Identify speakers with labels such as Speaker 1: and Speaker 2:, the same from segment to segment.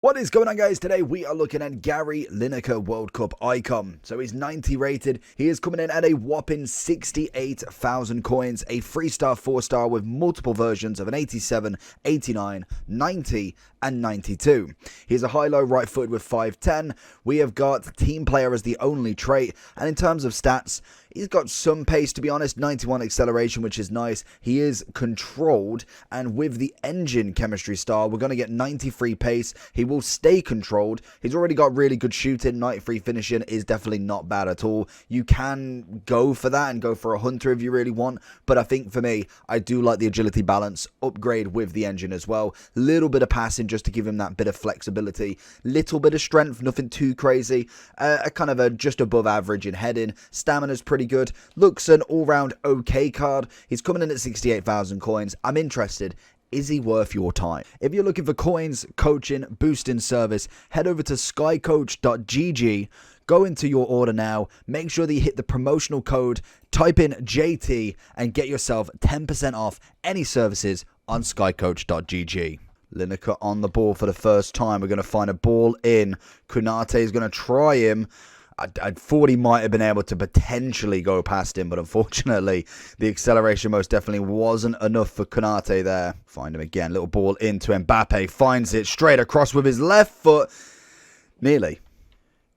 Speaker 1: What is going on, guys? Today we are looking at Gary Lineker World Cup icon. So he's 90 rated. He is coming in at a whopping 68,000 coins, a 3-star, 4-star with multiple versions of an 87, 89, 90 and 92. He's a high-low right foot with 5'10". We have got team player as the only trait, and in terms of stats, he's got some pace, to be honest, 91 acceleration, which is nice. He is controlled, and with the engine chemistry star, we're going to get 93 pace. He will stay controlled. He's already got really good shooting. 93 finishing is definitely not bad at all. You can go for that and go for a hunter if you really want, but I think for me, I do like the agility balance upgrade with the engine as well. Little bit of passing just to give him that bit of flexibility. Little bit of strength, nothing too crazy. A kind of a just above average in heading. Stamina's pretty good. Looks an all-round okay card. He's coming in at 68,000 coins. I'm interested. Is he worth your time? If you're looking for coins, coaching, boosting service, head over to skycoach.gg. Go into your order now. Make sure that you hit the promotional code, type in JT, and get yourself 10% off any services on skycoach.gg. Lineker on the ball for the first time. We're going to find a ball in. Konate is going to try him. I thought he might have been able to potentially go past him, but unfortunately, the acceleration most definitely wasn't enough for Konate there. Find him again. Little ball into Mbappe. Finds it straight across with his left foot. Nearly.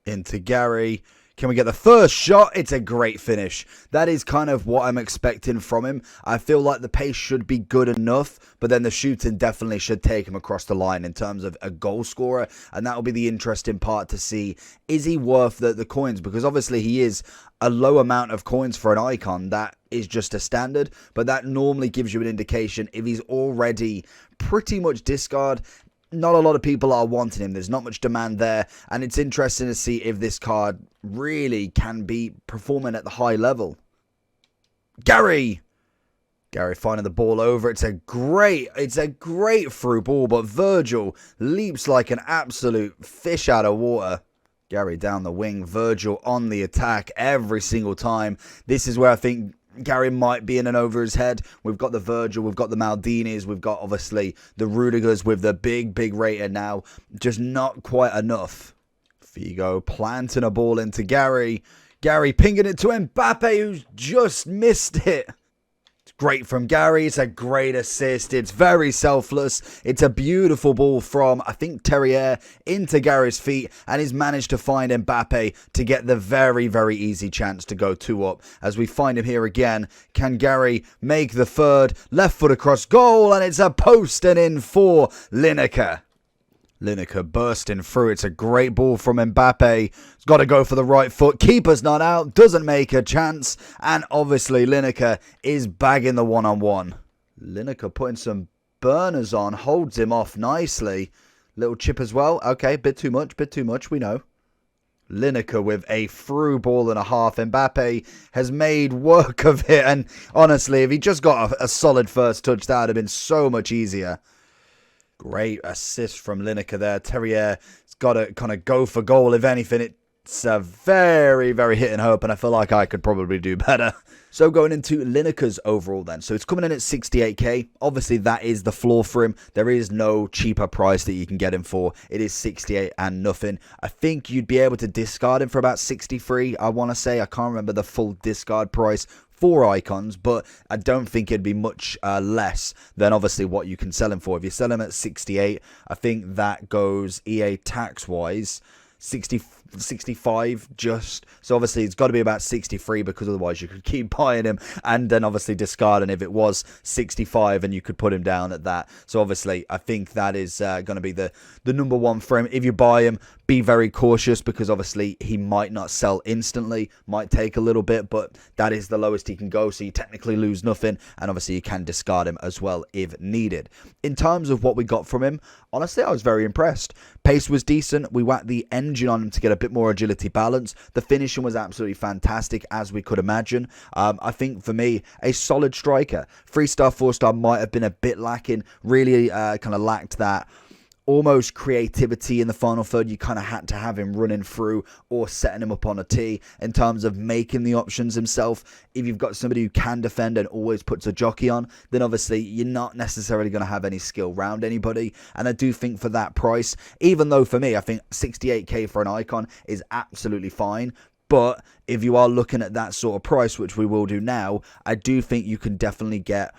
Speaker 1: Into Gary. Can we get the first shot? It's a great finish. That is kind of what I'm expecting from him. I feel like the pace should be good enough, but then the shooting definitely should take him across the line in terms of a goal scorer, and that will be the interesting part to see. Is he worth the coins? Because obviously he is a low amount of coins for an icon. That is just a standard, but that normally gives you an indication if he's already pretty much discard. Not a lot of people are wanting him. There's not much demand there, and it's interesting to see if this card really can be performing at the high level. Gary finding the ball over. It's a great through ball, but Virgil leaps like an absolute fish out of water. Gary down the wing, Virgil on the attack every single time. This is where I think Gary might be in and over his head. We've got the Virgil, we've got the Maldinis, we've got obviously the Rudigers with the big rating now. Just not quite enough. Figo planting a ball into Gary. Gary pinging it to Mbappe, who's just missed it. It's great from Gary. It's a great assist. It's very selfless. It's a beautiful ball from, I think, Terrier into Gary's feet, and he's managed to find Mbappe to get the very easy chance to go 2 up. As we find him here again, can Gary make the third? Left foot across goal, and it's a post and in for Lineker. Lineker bursting through. It's a great ball from Mbappe. He's got to go for the right foot. Keeper's not out. Doesn't make a chance. And obviously Lineker is bagging the one-on-one. Lineker putting some burners on. Holds him off nicely. Little chip as well. Okay, bit too much, we know. Lineker with a through ball and a half. Mbappe has made work of it. And honestly, if he just got a solid first touch, that would have been so much easier. Great assist from Lineker there. Terrier's got to kind of go for goal. If anything, it's a very hit and hope, and I feel like I could probably do better. So going into Lineker's overall then. So it's coming in at 68k. Obviously, that is the floor for him. There is no cheaper price that you can get him for. It is 68 and nothing. I think you'd be able to discard him for about 63, I want to say. I can't remember the full discard price for icons, but I don't think it'd be much less than obviously what you can sell him for. If you sell him at 68, I think that goes EA tax wise 65 just. So obviously it's got to be about 63, because otherwise you could keep buying him and then obviously discarding if it was 65 and you could put him down at that. So obviously I think that is going to be the number one for him. If you buy him, be very cautious, because obviously he might not sell instantly, might take a little bit, but that is the lowest he can go, so you technically lose nothing, and obviously you can discard him as well if needed. In terms of what we got from him, honestly I was very impressed. Pace was decent. We whacked the engine on him to get a bit more agility balance. The finishing was absolutely fantastic, as we could imagine. I think for me, a solid striker. 3-star, 4-star might have been a bit lacking. Really kind of lacked that almost creativity in the final third. You kind of had to have him running through or setting him up on a tee in terms of making the options himself. If you've got somebody who can defend and always puts a jockey on, then obviously you're not necessarily going to have any skill round anybody. And I do think for that price, even though for me, I think 68k for an icon is absolutely fine. But if you are looking at that sort of price, which we will do now, I do think you can definitely get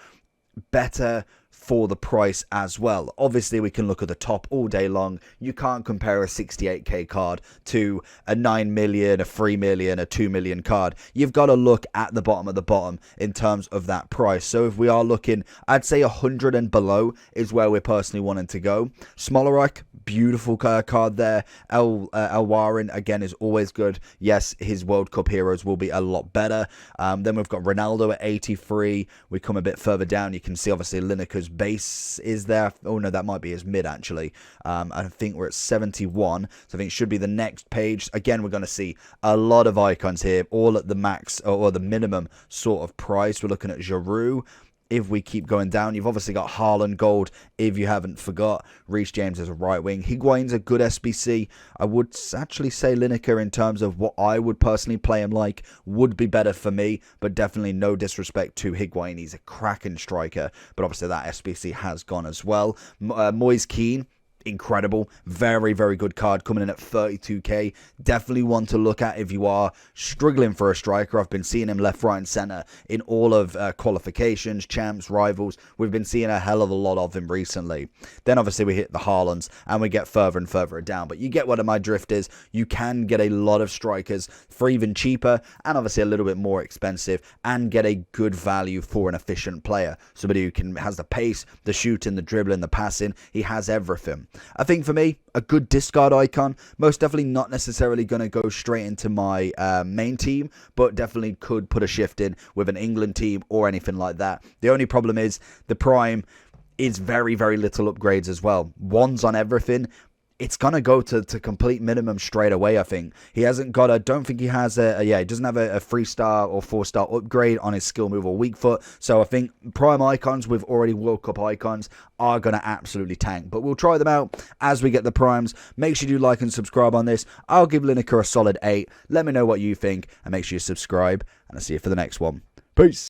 Speaker 1: better for the price as well. Obviously, we can look at the top all day long. You can't compare a 68k card to a 9 million, a 3 million, a 2 million card. You've got to look at the bottom of the bottom in terms of that price. So if we are looking, I'd say 100 and below is where we're personally wanting to go. Smolarek, beautiful card there. El Warren, again, is always good. Yes, his World Cup heroes will be a lot better. Then we've got Ronaldo at 83. We come a bit further down. You can see, obviously, Lineker's base is there. Oh, no, that might be his mid, actually. I think we're at 71. So I think it should be the next page. Again, we're going to see a lot of icons here, all at the max or the minimum sort of price. We're looking at Giroud. If we keep going down, you've obviously got Haaland gold, if you haven't forgot. Reece James is a right wing. Higuain's a good SBC. I would actually say Lineker, in terms of what I would personally play him like, would be better for me, but definitely no disrespect to Higuain. He's a cracking striker, but obviously that SBC has gone as well. Moise Kean, incredible, very, very good card, coming in at 32k. Definitely one to look at if you are struggling for a striker. I've been seeing him left, right and center in all of qualifications, champs, rivals. We've been seeing a hell of a lot of him recently. Then obviously we hit the Haalands and we get further and further down, but you get what my drift is. You can get a lot of strikers for even cheaper and obviously a little bit more expensive and get a good value for an efficient player. Somebody who has the pace, the shooting, the dribbling, the passing. He has everything. I think for me, a good discard icon, most definitely not necessarily going to go straight into my main team, but definitely could put a shift in with an England team or anything like that. The only problem is the Prime is very, very little upgrades as well. One's on everything. It's going to go to complete minimum straight away, I think. He hasn't got a, don't think he has he doesn't have a 3-star or 4-star upgrade on his skill move or weak foot. So I think Prime icons with already World Cup icons are going to absolutely tank. But we'll try them out as we get the Primes. Make sure you like and subscribe on this. I'll give Lineker a solid 8. Let me know what you think and make sure you subscribe. And I'll see you for the next one. Peace.